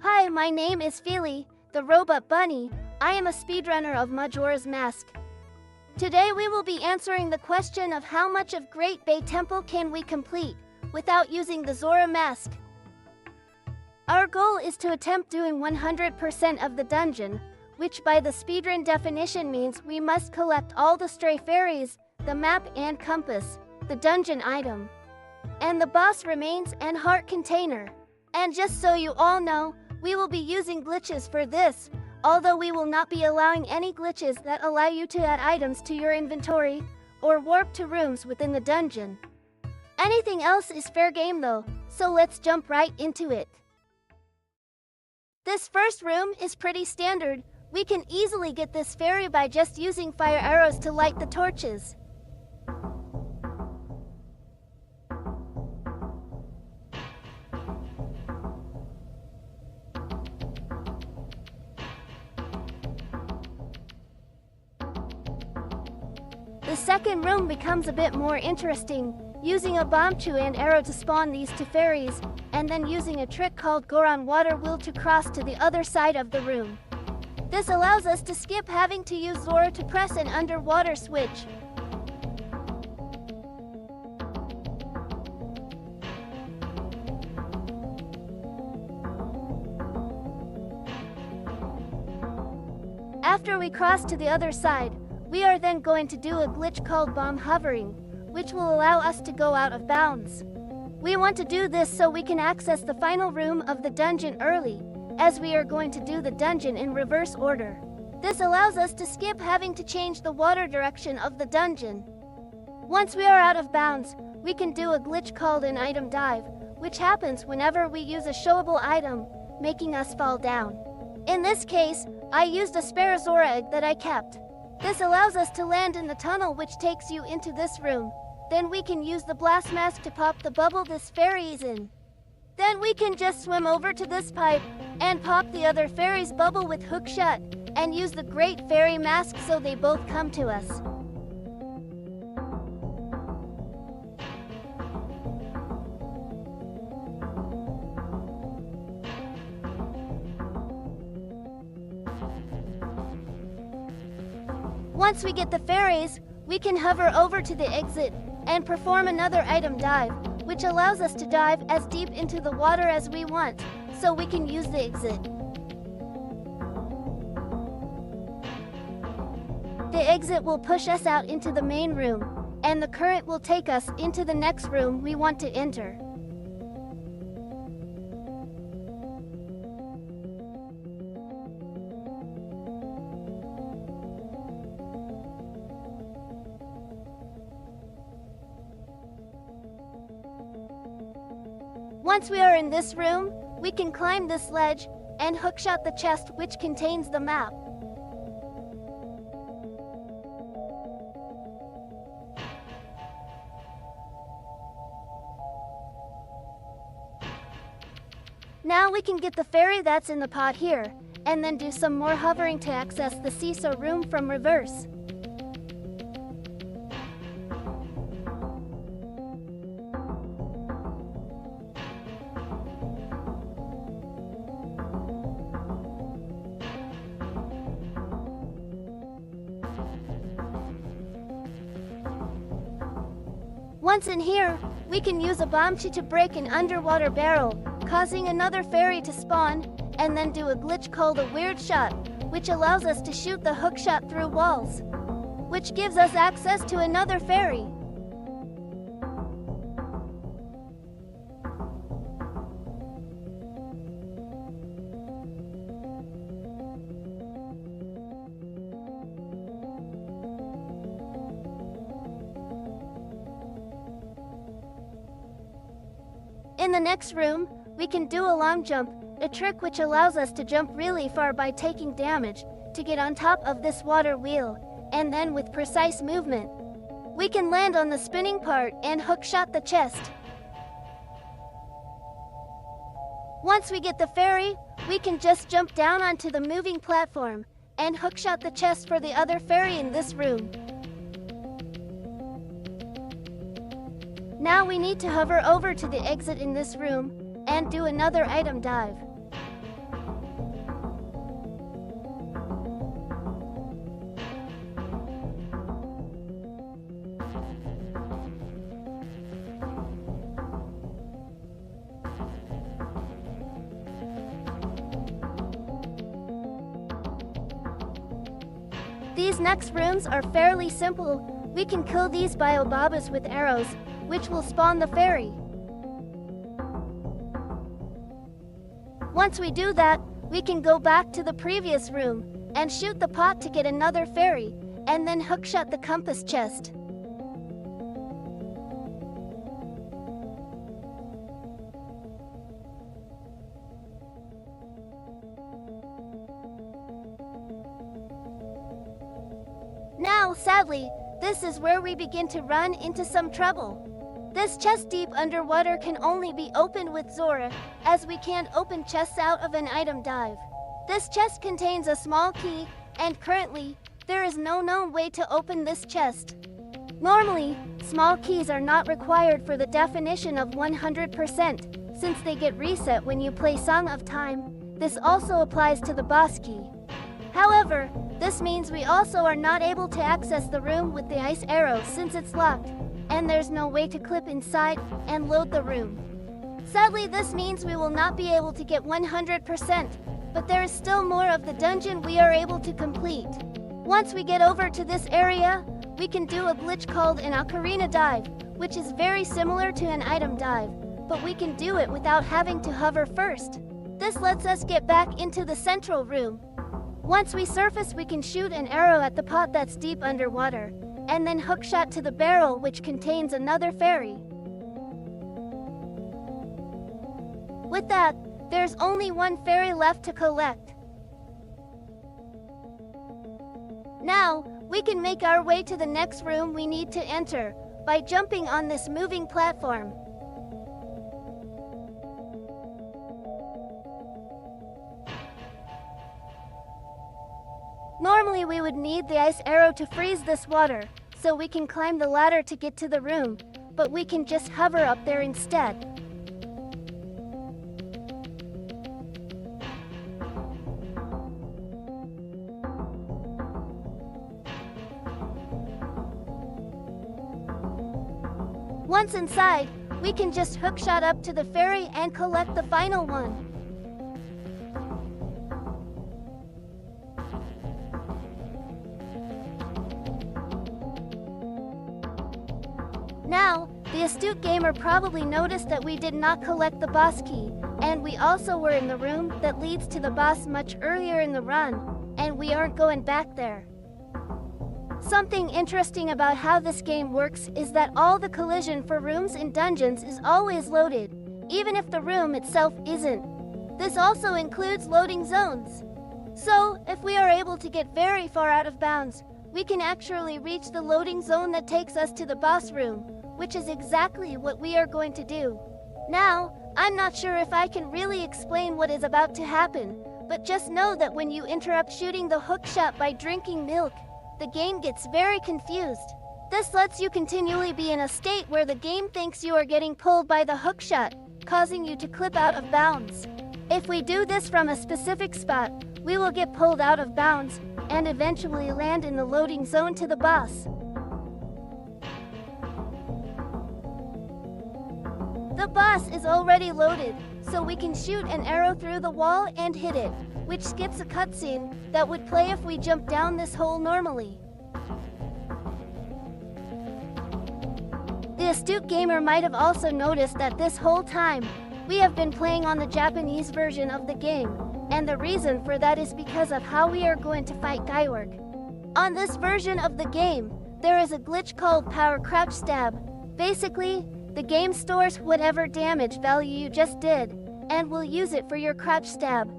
Hi, my name is Feely, the robot bunny. I am a speedrunner of Majora's Mask. Today we will be answering the question of how much of Great Bay Temple can we complete without using the Zora Mask. Our goal is to attempt doing 100% of the dungeon, which by the speedrun definition means we must collect all the stray fairies, the map and compass, the dungeon item, and the boss remains and heart container. And just so you all know, we will be using glitches for this, although we will not be allowing any glitches that allow you to add items to your inventory or warp to rooms within the dungeon. Anything else is fair game though, so let's jump right into it. This first room is pretty standard. We can easily get this fairy by just using fire arrows to light the torches. The second room becomes a bit more interesting, using a bombchu and arrow to spawn these two fairies, and then using a trick called Goron Water Wheel to cross to the other side of the room. This allows us to skip having to use Zora to press an underwater switch. After we cross to the other side, we are then going to do a glitch called bomb hovering, which will allow us to go out of bounds. We want to do this so we can access the final room of the dungeon early, as we are going to do the dungeon in reverse order. This allows us to skip having to change the water direction of the dungeon. Once we are out of bounds, we can do a glitch called an item dive, which happens whenever we use a showable item, making us fall down. In this case, I used a spare Zora egg that I kept. This allows us to land in the tunnel which takes you into this room. Then we can use the blast mask to pop the bubble this fairy is in. Then we can just swim over to this pipe and pop the other fairy's bubble with hook shut and use the great fairy mask so they both come to us. Once we get the fairies, we can hover over to the exit and perform another item dive, which allows us to dive as deep into the water as we want, so we can use the exit. The exit will push us out into the main room, and the current will take us into the next room we want to enter. Once we are in this room, we can climb this ledge and hookshot the chest which contains the map. Now we can get the fairy that's in the pot here, and then do some more hovering to access the seesaw room from reverse. Once in here, we can use a bombchu to break an underwater barrel, causing another fairy to spawn, and then do a glitch called a weird shot, which allows us to shoot the hook shot through walls, which gives us access to another fairy. In the next room, we can do a long jump, a trick which allows us to jump really far by taking damage, to get on top of this water wheel, and then with precise movement, we can land on the spinning part and hookshot the chest. Once we get the fairy, we can just jump down onto the moving platform, and hookshot the chest for the other fairy in this room. Now we need to hover over to the exit in this room and do another item dive. These next rooms are fairly simple. We can kill these biobabas with arrows, which will spawn the fairy. Once we do that, we can go back to the previous room and shoot the pot to get another fairy, and then hookshot the compass chest. Now, sadly, this is where we begin to run into some trouble. This chest deep underwater can only be opened with Zora, as we can't open chests out of an item dive. This chest contains a small key, and currently, there is no known way to open this chest. Normally, small keys are not required for the definition of 100%, since they get reset when you play Song of Time. This also applies to the boss key. However, this means we also are not able to access the room with the ice arrow since it's locked, and there's no way to clip inside and load the room. Sadly, this means we will not be able to get 100%, but there is still more of the dungeon we are able to complete. Once we get over to this area, we can do a glitch called an ocarina dive, which is very similar to an item dive, but we can do it without having to hover first. This lets us get back into the central room. Once we surface, we can shoot an arrow at the pot that's deep underwater, and then hookshot to the barrel which contains another fairy. With that, there's only one fairy left to collect. Now, we can make our way to the next room we need to enter by jumping on this moving platform. Normally we would need the ice arrow to freeze this water, so we can climb the ladder to get to the room, but we can just hover up there instead. Once inside, we can just hookshot up to the fairy and collect the final one. Now, the astute gamer probably noticed that we did not collect the boss key, and we also were in the room that leads to the boss much earlier in the run, and we aren't going back there. Something interesting about how this game works is that all the collision for rooms in dungeons is always loaded, even if the room itself isn't. This also includes loading zones. So, if we are able to get very far out of bounds, we can actually reach the loading zone that takes us to the boss room, which is exactly what we are going to do. Now, I'm not sure if I can really explain what is about to happen, but just know that when you interrupt shooting the hookshot by drinking milk, the game gets very confused. This lets you continually be in a state where the game thinks you are getting pulled by the hookshot, causing you to clip out of bounds. If we do this from a specific spot, we will get pulled out of bounds and eventually land in the loading zone to the boss. The boss is already loaded, so we can shoot an arrow through the wall and hit it, which skips a cutscene that would play if we jump down this hole normally. The astute gamer might have also noticed that this whole time, we have been playing on the Japanese version of the game, and the reason for that is because of how we are going to fight Guywork. On this version of the game, there is a glitch called Power Crouch Stab. Basically, the game stores whatever damage value you just did, and will use it for your crouch stab.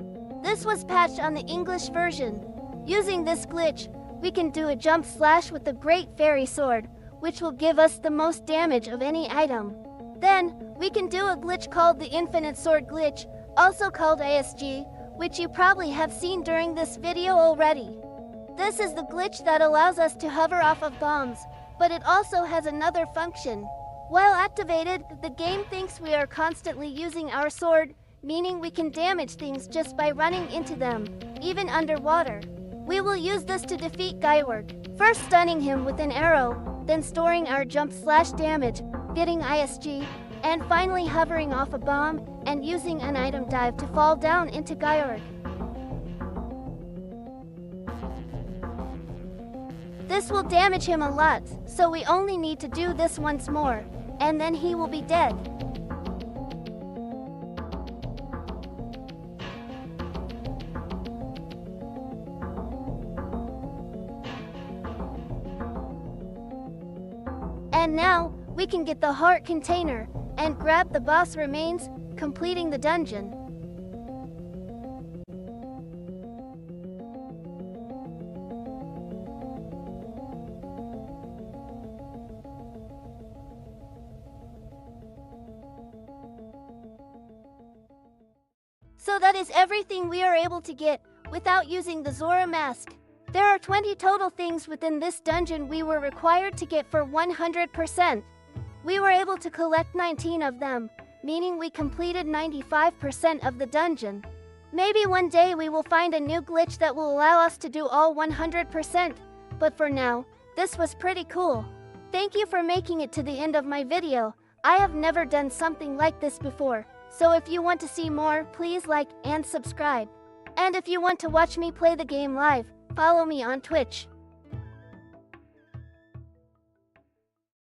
This was patched on the English version. Using this glitch, we can do a jump slash with the Great Fairy Sword, which will give us the most damage of any item. Then, we can do a glitch called the Infinite Sword glitch, also called ISG, which you probably have seen during this video already. This is the glitch that allows us to hover off of bombs, but it also has another function. While activated, the game thinks we are constantly using our sword, meaning we can damage things just by running into them, even underwater. We will use this to defeat Guywork, first stunning him with an arrow, then storing our jump slash damage, getting ISG, and finally hovering off a bomb and using an item dive to fall down into Guywork. This will damage him a lot, so we only need to do this once more, and then he will be dead. And now, we can get the heart container, and grab the boss remains, completing the dungeon. So that is everything we are able to get, without using the Zora Mask. There are 20 total things within this dungeon we were required to get for 100%. We were able to collect 19 of them, meaning we completed 95% of the dungeon. Maybe one day we will find a new glitch that will allow us to do all 100%, but for now, this was pretty cool. Thank you for making it to the end of my video. I have never done something like this before, so if you want to see more, please like and subscribe. And if you want to watch me play the game live, follow me on Twitch.